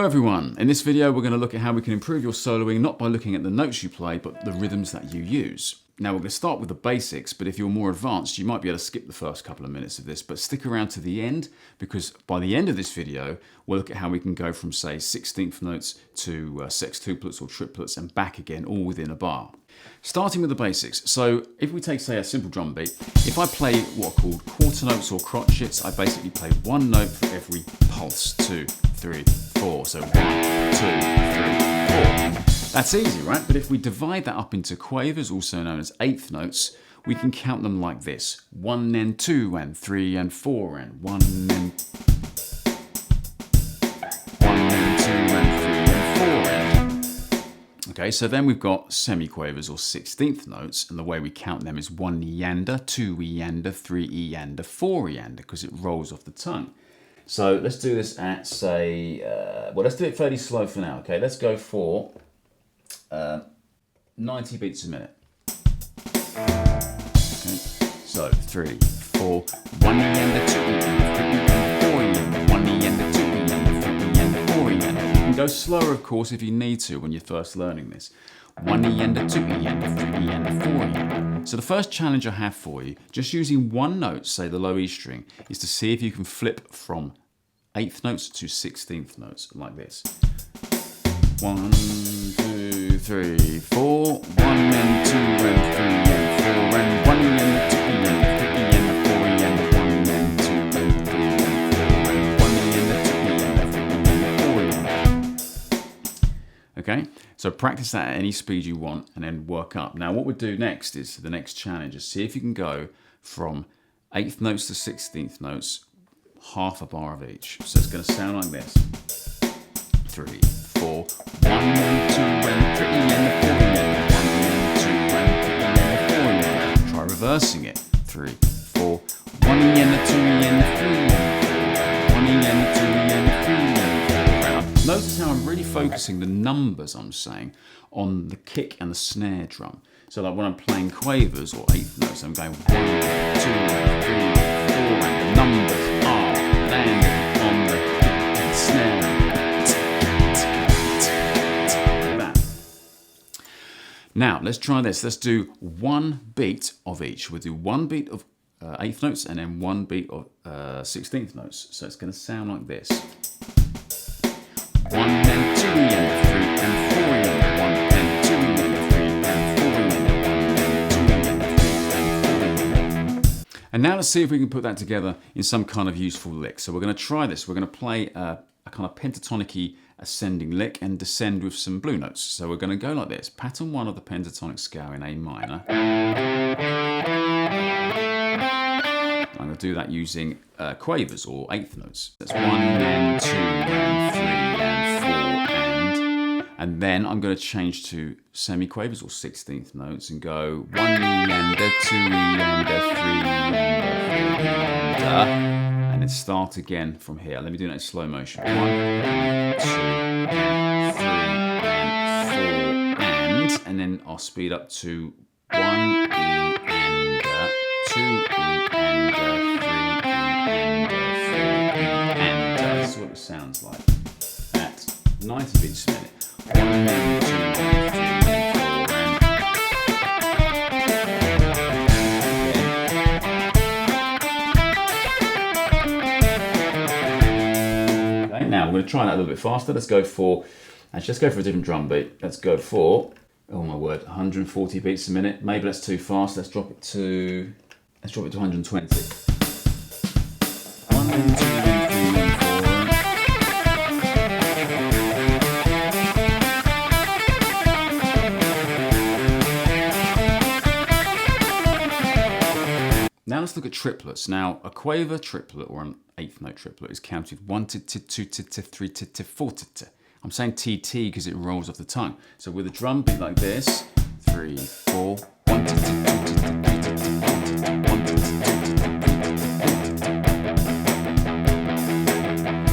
Hello everyone, in this video we're going to look at how we can improve your soloing not by looking at the notes you play but the rhythms that you use. Now we're going to start with the basics, but if you're more advanced you might be able to skip the first couple of minutes of this, but stick around to the end because by the end of this video we'll look at how we can go from say 16th notes to sextuplets or triplets and back again all within a bar. Starting with the basics, so if we take say a simple drum beat, if I play what are called quarter notes or crotchets, I basically play one note for every pulse, 2, 3, 4, so 1, 2, 3, 4. That's easy, right? But if we divide that up into quavers, also known as eighth notes, we can count them like this: 1 and 2 and 3 and 4 and 1 and 2 and 3 and 4 and. Okay, so then we've got semiquavers or 16th notes, and the way we count them is 1 eander, 2 eander, 3 eander, 4 eander, because it rolls off the tongue. So let's do this at say, well, let's do it fairly slow for now. Okay, let's go for 90 beats a minute. Okay, so 3, 4, 1 eander, 2 eander, 3 eander, 4 eander, 1 eander, 2 eander, 3 eander, 4 eander. You can go slower, of course, if you need to when you're first learning this. 1 eander, 2 eander, 3 eander, 4 eander. So the first challenge I have for you, just using one note, say the low E string, is to see if you can flip from 8th notes to 16th notes like this. 1, 2, 3, 4, 1 and 2 and 3 and 4 and 1 and 2 and 3 and 4 and 1 and 2 and 3 and 4 and 1 and 2 and 3 and 4 and. Okay, so practice that at any speed you want and then work up. Now what we'll do next is, the next challenge is see if you can go from 8th notes to 16th notes, half a bar of each. So it's going to sound like this: 3, 4, 1 and 2 and 3 and 4 and 1 and 2 and 3 and 4 and. Try reversing it: 3, 4, 1 and 2 and 3 and 4, 1 and 2 and 3 and 4. Notice how I'm really focusing the numbers I'm saying on the kick and the snare drum. So like when I'm playing quavers or 8th notes, I'm going 1, 2, 3, 4, and the numbers are landing on the kick and snare. Like that. Now let's try this. Let's do one beat of each. We'll do one beat of 8th notes and then one beat of 16th notes. So it's going to sound like this: 1 and 2 and 3 and 4 and 1 and 2 and 3 and 4 and 1 and 2 and 3 and 4 and. And now let's see if we can put that together in some kind of useful lick. So we're going to try this. We're going to play a kind of pentatonic-y ascending lick and descend with some blue notes. So we're going to go like this: pattern 1 of the pentatonic scale in A minor. I'm going to do that using quavers or 8th notes. That's 1 and 2 and 3 and 4 and then I'm going to change to semiquavers or 16th notes and go 1 eander, 2 eander, 3 eander, 4 eander, and then start again from here. Let me do that in slow motion. 1 and 2 and 3 and 4 and then I'll speed up to 1 eander, 2 eander, 3 eander, 4 eander. This is what it sounds like at 90 beats a minute. 1 and 2 and 3 and 4 and. Okay, now we're going to try that a little bit faster. Let's go for a different drum beat. Let's go for, oh my word, 140 beats a minute. Maybe that's too fast. Let's drop it to 120. 1 and 2 and 3 and 4. Now let's look at triplets. Now a quaver triplet or an 8th note triplet is counted 1 to 2 to 3 to 4 to. I'm saying TT because it rolls off the tongue. So with a drum beat like this: 3, 4, 1 to 2 to 3 to 1 to 2.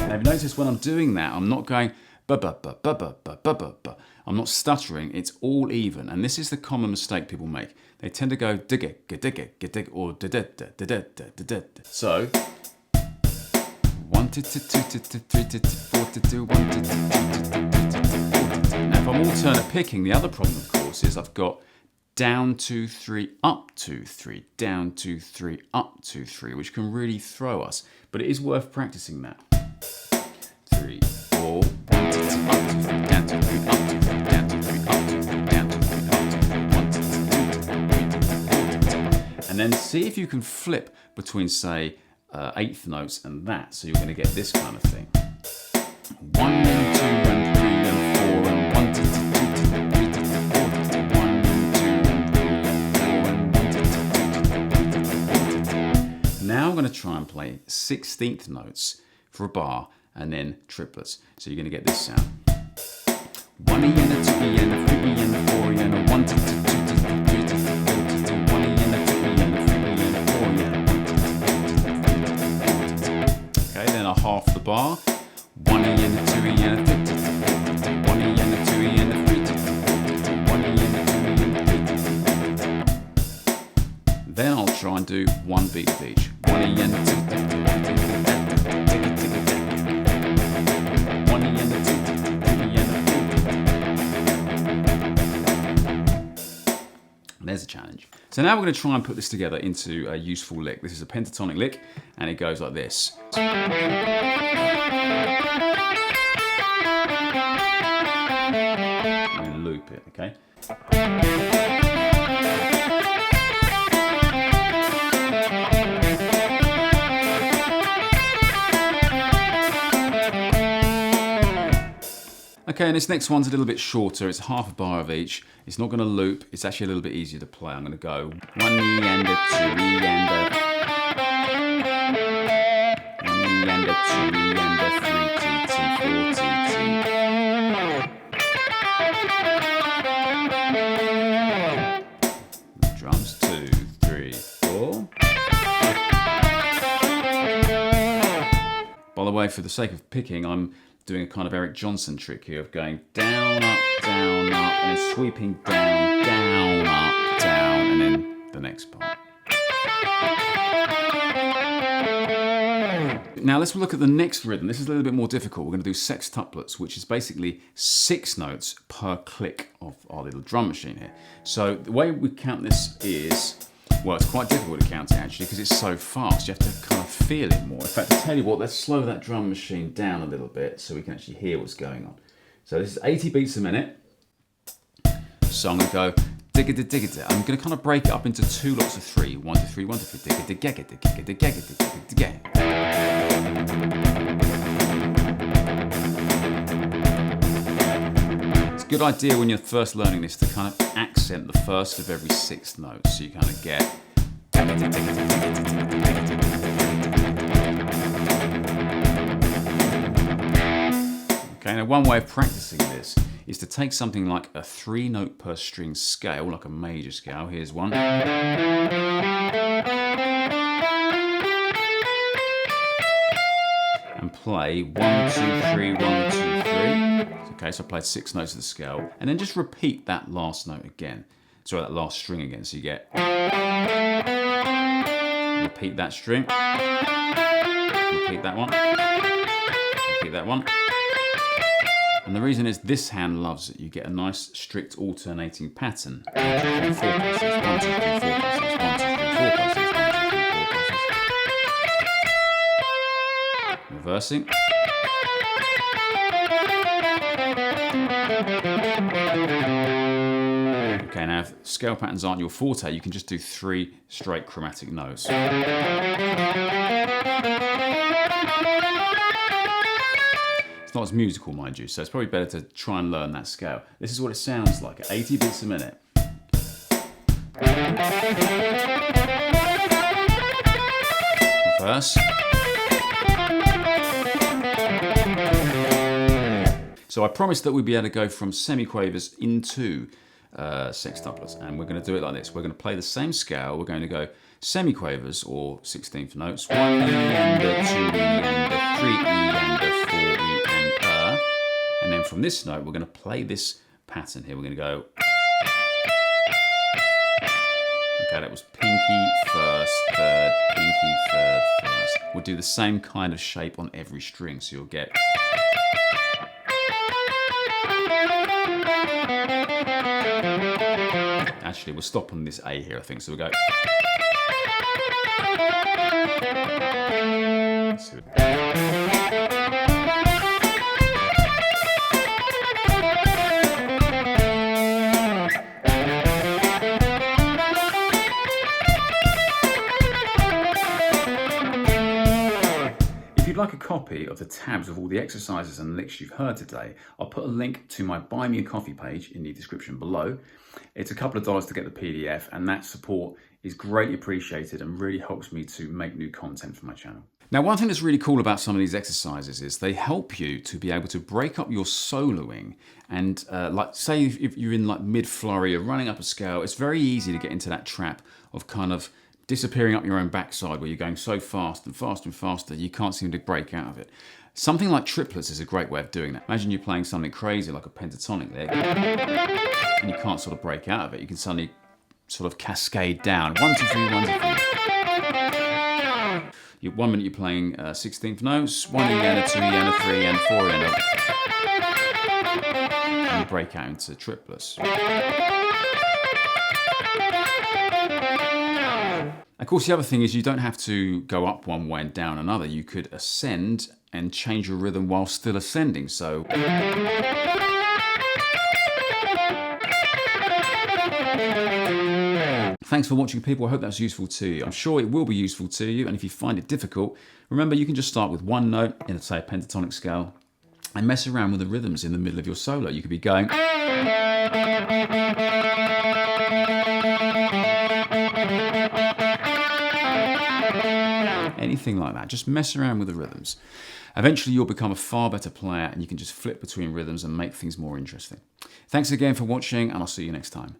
Now if you notice when I'm doing that, I'm not going ba ba ba ba ba ba ba ba ba. I'm not stuttering. It's all even, and this is the common mistake people make. They tend to go digga digga digga or da da da da da da da. So 1 2 to 2 to 3 to 4 to 2 1 to 2 to 4. Now if I'm alternate picking, the other problem of course is I've got down 2 3 up 2 3 down 2 3 up 2 3, which can really throw us, but it is worth practicing that. 3 4 1 2 3 up 2 3 down 2 3 up 2 3 down 2 3 up 2 3 down 2 3 up 2 3 1 2 3 2 4 2. And then see if you can flip between say eighth notes and that, so you're going to get this kind of thing. 1 and 2 and 3 and 4 and 1 to 2 to 3 to 4 to 1 and 2 and 3 and 4 and 1 to 2 to 4 to. Now I'm going to try and play 16th notes for a bar and then triplets. So you're going to get this sound. 1 E and a 2 E and a 3 E and a 4 E and a 1 to 2 to 3 to 4 to 2 1 E and a 2 E and a 3 E and a 4 E and a 1 to 2 to 3 to 4 to 2. Okay, then a half the bar. 1 E and a 2 E and a 3 to 2 1 E and a 2 E and a 3 to 2 1 E and a 2 E and a 3 to 2. Then I'll try and do one beat of each. 1 E and a 2 1 E and a 2 E and a 4. There's a challenge. So now we're going to try and put this together into a useful lick. This is a pentatonic lick and it goes like this. And loop it, okay? Okay, and this next one's a little bit shorter. It's half a bar of each. It's not going to loop. It's actually a little bit easier to play. I'm going to go 1 E and a 2 E and a 1 E and a 2 E and a 3 T T 4 T T. Drums 2 3 4. By the way, for the sake of picking, I'm doing a kind of Eric Johnson trick here of going down, up, and then sweeping down, down, up, down, and then the next part. Now let's look at the next rhythm. This is a little bit more difficult. We're going to do sextuplets, which is basically 6 notes per click of our little drum machine here. So the way we count this is, well, it's quite difficult to count it actually because it's so fast. You have to kind of feel it more. In fact, to tell you what, let's slow that drum machine down a little bit so we can actually hear what's going on. So this is 80 beats a minute. So I'm going to go digga digga. I'm going to kind of break it up into 2 lots of 3. 1 2 3 1 2 3 digga digga digga digga digga digga. It's a good idea when you're first learning this to kind of accent the first of every 6th note, so you kind of get. Okay, now one way of practicing this is to take something like a 3-note per string scale, like a major scale. Here's one. And play 1 2 3 1 2 3. Okay, so I played 6 notes of the scale, and then just repeat that last note again. Sorry, that last string again. So you get. Repeat that string. Repeat that one. Repeat that one. And the reason is this hand loves it. You get a nice strict alternating pattern. 1 2 3 4 places. 1 2 3 4 places. 1 2 3 4 places. 1 2 3 4 places. Reversing. Okay, now if scale patterns aren't your forte, you can just do 3 straight chromatic notes. It's not as musical, mind you, so it's probably better to try and learn that scale. This is what it sounds like at 80 beats a minute. Reverse. So I promised that we'd be able to go from semiquavers into sextuplets, and we're going to do it like this. We're going to play the same scale. We're going to go semiquavers or 16th notes, 1 E and a 2 E and a 3 E and a 4 E and a. And then from this note, we're going to play this pattern here. We're going to go. Okay, that was pinky first, third, pinky third, first. We'll do the same kind of shape on every string, so you'll get. Actually, we'll stop on this A here, I think, so we'll go. If you'd like a copy of the tabs of all the exercises and licks you've heard today, I'll put a link to my Buy Me a Coffee page in the description below. It's a couple of dollars to get the PDF, and that support is greatly appreciated and really helps me to make new content for my channel. Now, one thing that's really cool about some of these exercises is they help you to be able to break up your soloing. And like, say if you're in like mid-flurry or running up a scale, it's very easy to get into that trap of kind of disappearing up your own backside where you're going so fast and faster and faster, you can't seem to break out of it. Something like triplets is a great way of doing that. Imagine you're playing something crazy like a pentatonic there, and you can't sort of break out of it. You can suddenly sort of cascade down. 1, 2, 3, 1, 2, 3. 1 minute you're playing 16th notes, 1 E and a 2 E and a 3 and 4 E and a... and you break out into triplets. Of course, the other thing is you don't have to go up one way and down another. You could ascend and change your rhythm while still ascending. So thanks for watching, people. I hope that's useful to you. I'm sure it will be useful to you. And if you find it difficult, remember you can just start with one note in, say, a pentatonic scale and mess around with the rhythms in the middle of your solo. You could be going... anything like that. Just mess around with the rhythms. Eventually you'll become a far better player and you can just flip between rhythms and make things more interesting. Thanks again for watching, and I'll see you next time.